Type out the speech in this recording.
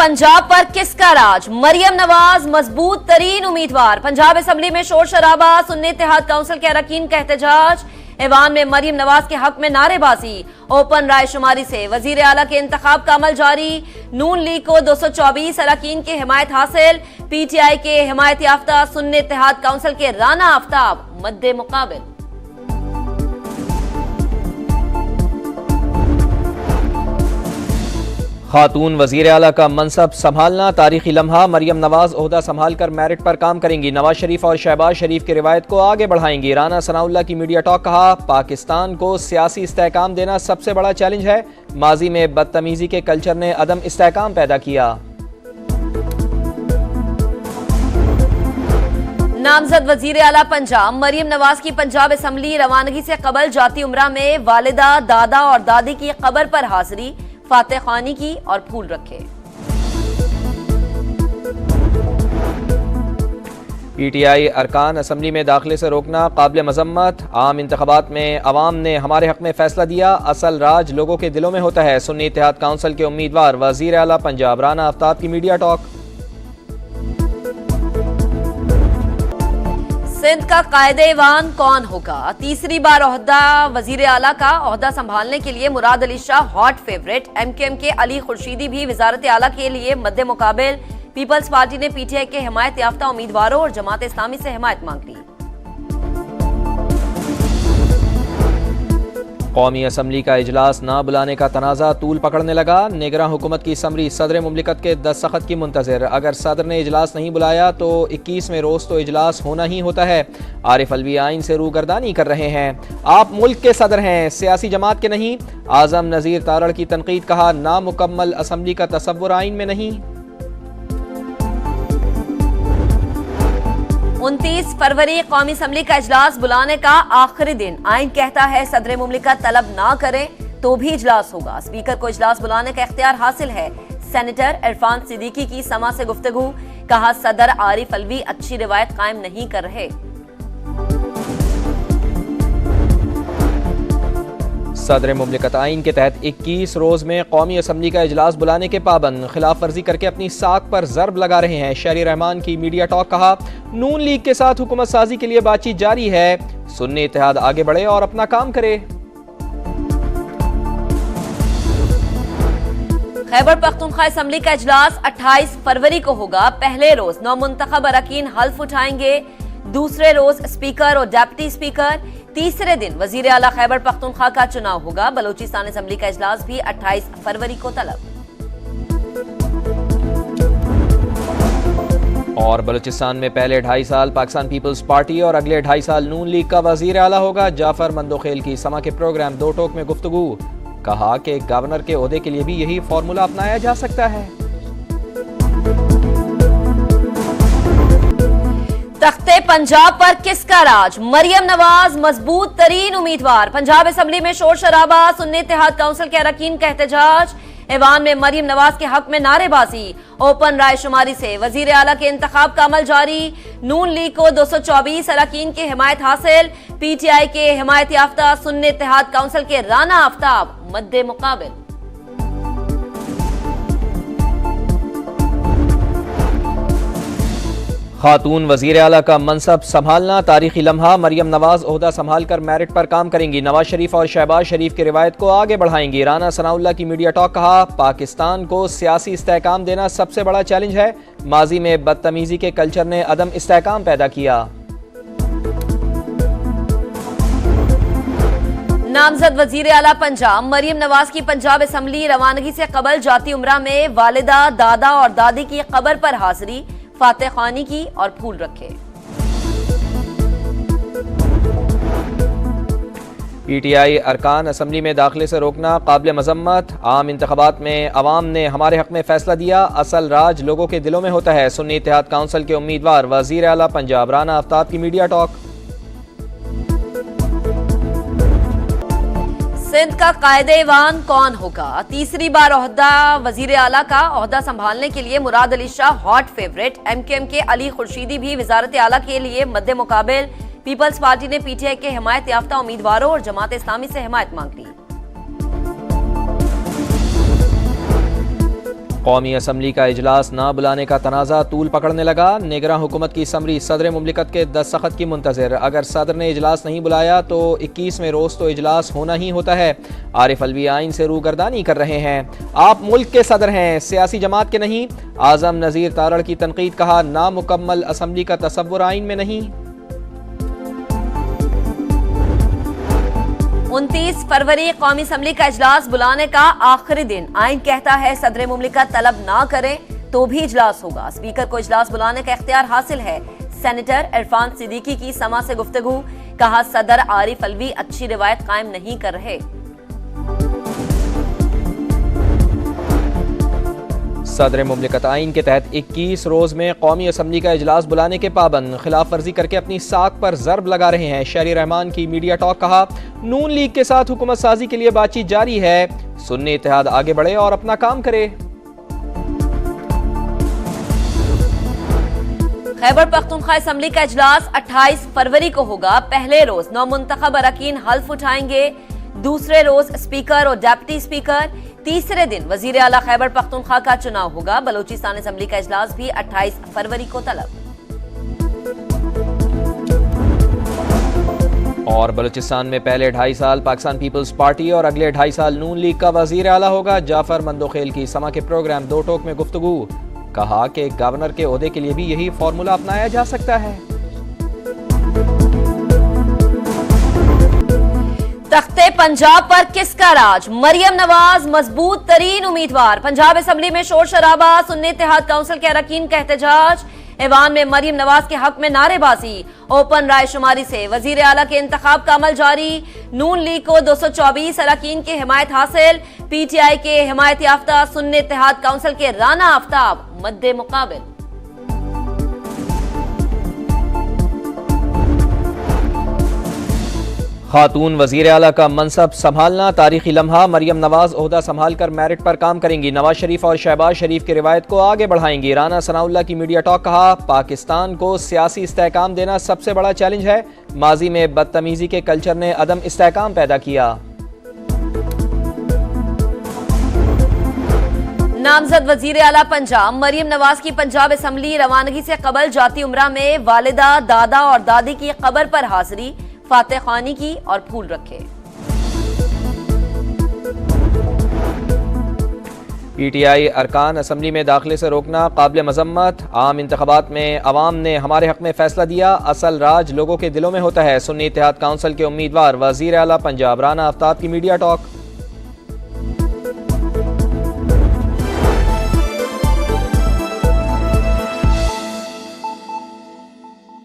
पंजाब पर किसका राज? मरियम नवाज मजबूत तरीन उम्मीदवार। पंजाब असेंबली में शोर शराबा, सुन्नी इत्तेहाद काउंसिल के अरकान का एहतजाज। ऐवान में मरियम नवाज के हक में नारेबाजी। ओपन राय शुमारी से वजीर आला के इंतखाब का अमल जारी। नून लीग को 224 अरकान की हिमायत हासिल। PTI के हिमायत याफ्ता सुन्नी इत्तेहाद काउंसिल के राना आफ्ताब मद्दे मुकाबिल। खातून वजीर आला का मनसब संभालना तारीखी लम्हा। मरियम नवाज ओहदा संभाल कर मेरिट पर काम करेंगी। नवाज शरीफ और शहबाज शरीफ की रिवायत को आगे बढ़ाएंगी। राना सनाउल्लाह की मीडिया टॉक। कहा, पाकिस्तान को सियासी इस्तेहकाम देना सबसे बड़ा चैलेंज है। माजी में बदतमीजी के कल्चर ने अदम इस्तेहकाम पैदा किया। नामजद वजीर आला पंजाब मरियम नवाज की पंजाब असेंबली रवानगी से कबल जाती उम्रा में वालिदा, दादा और दादी की कब्र पर हाजिरी, फातह खानी की और फूल रखे। PTI अरकान असेंबली में दाखिले से रोकना काबिल मजम्मत। आम इंतखाबात में अवाम ने हमारे हक में फैसला दिया। असल राज लोगों के दिलों में होता है। सुन्नी इत्तेहाद काउंसिल के उम्मीदवार वजीर आला पंजाब राना आफ्ताब की मीडिया टॉक। सिंध का कायदे ईवान कौन होगा? तीसरी बार ओहदा वजीर आला का ओहदा संभालने के लिए Murad Ali Shah hot favourite. MKM के अली खुर्शीदी भी वजारत आला के लिए मद्दे मुकाबिल। पीपल्स पार्टी ने PTI के हिमायत याफ्ता उम्मीदवारों और जमात इस्लामी से हिमायत मांग ली। कौमी असम्बली का इजलास ना बुलाने का तनाज़ा तूल पकड़ने लगा। निगरां हुकूमत की समरी सदर मुमलिकत के दस्तखत की मुंतज़िर। अगर सदर ने इजलास नहीं बुलाया तो 21वें रोज़ तो इजलास होना ही होता है। आरिफ अलवी आइन से रूगर्दानी कर रहे हैं। आप मुल्क के सदर हैं, सियासी जमात के नहीं। आज़म नज़ीर तारड़ की तनकीद। कहा, नामुकम्मल असम्बली का तसव्वुर आइन में नहीं। 29 फरवरी कौमी असम्बली का इजलास बुलाने का आखिरी दिन। आइन कहता है सदर मुमलिकत तलब ना करें तो भी इजलास होगा। स्पीकर को इजलास बुलाने का इख्तियार हासिल है। सेनेटर इरफान सिद्दीकी की समा से गुफ्तगू। कहा, सदर आरिफ अलवी अच्छी रिवायत कायम नहीं कर रहे। सदर मुमलिकत आइन के तहत 21 रोज में कौमी असम्बली का इजलास बुलाने के पाबंद। खिलाफ वर्जी करके अपनी साख पर जरब लगा रहे हैं। शहरी रहमान की मीडिया टॉक। कहा, नून लीग के साथ हुकूमत साजी के लिए बातचीत जारी है। सुन्नी इत्तेहाद आगे बढ़े और अपना काम करे। खैबर पख्तूनख्वा असम्बली का इजलास 28 फरवरी को होगा। पहले रोज नौमुंतखब अरकान हल्फ उठाएंगे। दूसरे रोज स्पीकर और डेप्टी स्पीकर। तीसरे दिन वजीर आला खैबर पख्तूनख्वा का चुनाव होगा। बलूचिस्तान असेंबली का इजलास भी 28 फरवरी को तलब। और बलूचिस्तान में पहले 2.5 साल पाकिस्तान पीपल्स पार्टी और अगले 2.5 साल नून लीग का वजीर आला होगा। जाफर मंदोखेल की समा के प्रोग्राम दो टोक में गुफ्तगू। कहा कि गवर्नर के ओहदे के लिए भी यही फॉर्मूला अपनाया जा सकता है। तख्ते पंजाब पर किसका राज? मरियम नवाज मजबूत तरीन उम्मीदवार। पंजाब असेंबली में शोर शराबा, सुन्नी इत्तेहाद काउंसिल के अरकान का एहतजाज। ऐवान में मरियम नवाज के हक में नारेबाजी। ओपन राय शुमारी से वजीर आला के इंतखाब का अमल जारी। नून लीग को 224 अरकान की हिमायत हासिल। PTI के हिमायत याफ्ता सुन्नी इत्तेहाद काउंसिल के राना आफ्ताब मद्दे मुकाबिल। खातून वजीर आला का मनसब संभालना तारीखी लम्हा। मरियम नवाज ओहदा संभाल कर मेरिट पर काम करेंगी। नवाज शरीफ और शहबाज शरीफ की रिवायत को आगे बढ़ाएंगी। राना सनाउल्लाह की मीडिया टॉक। कहा, पाकिस्तान को सियासी इस्तेहकाम देना सबसे बड़ा चैलेंज है। माजी में बदतमीजी के कल्चर ने अदम इस्तेहकाम पैदा किया। नामजद वजीर आला पंजाब मरियम नवाज की पंजाब असेंबली रवानगी से कबल जाती उम्रा में वालिदा, दादा और दादी की कब्र पर हाजिरी, फातह खानी की और फूल रखे। PTI अरकान असेंबली में दाखिले से रोकना काबिल मजम्मत। आम इंतखाबात में अवाम ने हमारे हक में फैसला दिया। असल राज लोगों के दिलों में होता है। सुन्नी इत्तेहाद काउंसिल के उम्मीदवार वजीर आला पंजाब राना आफ्ताब की मीडिया टॉक। सिंध का कायदे ईवान कौन होगा? तीसरी बार ओहदा वजीर आला का ओहदा संभालने के लिए Murad Ali Shah hot favourite. MKM के अली खुर्शीदी भी वजारत आला के लिए मद्दे मुकाबिल। पीपल्स पार्टी ने PTI के हिमायत याफ्ता उम्मीदवारों और जमात इस्लामी से हिमायत मांग ली। कौमी असम्बली का इजलास ना बुलाने का तनाज़ा तूल पकड़ने लगा। निगरां हुकूमत की समरी सदर मुमलिकत के दस्तखत की मुंतज़िर। अगर सदर ने इजलास नहीं बुलाया तो 21वें रोज़ तो इजलास होना ही होता है। आरिफ अलवी आइन से रूगर्दानी कर रहे हैं। आप मुल्क के सदर हैं, सियासी जमात के नहीं। आज़म नज़ीर तारड़ की तनकीद, कहा नामुकम्मल असम्बली का तसव्वुर आइन में नहीं। 29 फरवरी कौमी असम्बली का इजलास बुलाने का आखिरी दिन। आइन कहता है सदर मुमलिकत तलब ना करें तो भी इजलास होगा। स्पीकर को इजलास बुलाने का इख्तियार हासिल है। सेनेटर इरफान सिद्दीकी की समा से गुफ्तगू, कहा सदर आरिफ अलवी अच्छी रिवायत कायम नहीं कर रहे। सदर मुमलिकत आइन के तहत 21 रोज़ में कौमी असम्बली का इजलास बुलाने के पाबंद, खिलाफ वर्जी करके अपनी साख पर ज़र्ब लगा रहे हैं। शहरी रहमान की मीडिया टॉक, कहा नून लीग के साथ हुकूमत साजी के लिए बातचीत जारी है। सुन्नी इत्तेहाद आगे बढ़े और अपना काम करे। खैबर पख्तूनख्वा असम्बली का इजलास 28 फरवरी को होगा। पहले रोज नौमुंतखब अरकान हल्फ उठाएंगे, दूसरे रोज स्पीकर और डेप्टी स्पीकर, तीसरे दिन वजीर आला खैबर पख्तूनख्वा का चुनाव होगा। बलूचिस्तान असम्बली का इजलास भी 28 फरवरी को तलब। और बलूचिस्तान में पहले 2.5 साल पाकिस्तान पीपल्स पार्टी और अगले 2.5 साल नून लीग का वजीर आला होगा। जाफर मंदोखेल की समा के प्रोग्राम दो टोक में गुफ्तगू, कहा कि गवर्नर के ओहदे के लिए भी यही फॉर्मूला अपनाया जा सकता है। तख्ते पंजाब पर किसका राज? मरियम नवाज मजबूत तरीन उम्मीदवार। पंजाब असम्बली में शोर शराबा, सुन्नी इत्तेहाद काउंसिल के अरकान का एहतजाज। ऐवान में मरियम नवाज के हक में नारेबाजी। ओपन राय शुमारी से वजीर आला के इंतखाब का अमल जारी। नून लीग को 224 अरकान की हिमायत हासिल। PTI के हिमायत याफ्ता सुन्नी इत्तेहाद काउंसिल के राना आफ्ताब मद्दे मुकाबिल। खातून वजीर आला का मनसब संभालना तारीखी लम्हा। मरियम नवाज ओहदा संभाल कर मेरिट पर काम करेंगी। नवाज शरीफ और शहबाज शरीफ की रिवायत को आगे बढ़ाएंगी। राना सनाउल्लाह की मीडिया टॉक, कहा पाकिस्तान को सियासी इस्तेहकाम देना सबसे बड़ा चैलेंज है। माजी में बदतमीजी के कल्चर ने अदम इस्तेहकाम पैदा किया। नामजद वजीर आला पंजाब मरियम नवाज की पंजाब असम्बली रवानगी से कबल जाती उम्रा में वालिदा, दादा और दादी की कब्र पर हाजिरी, फातह खानी की और फूल रखे। PTI अरकान असम्बली में दाखिले से रोकना काबिल मजम्मत। आम इंतखाबात में अवाम ने हमारे हक में फैसला दिया, असल राज लोगों के दिलों में होता है। सुन्नी इत्तेहाद काउंसिल के उम्मीदवार वजीर आला पंजाब राना आफ्ताब की मीडिया टॉक।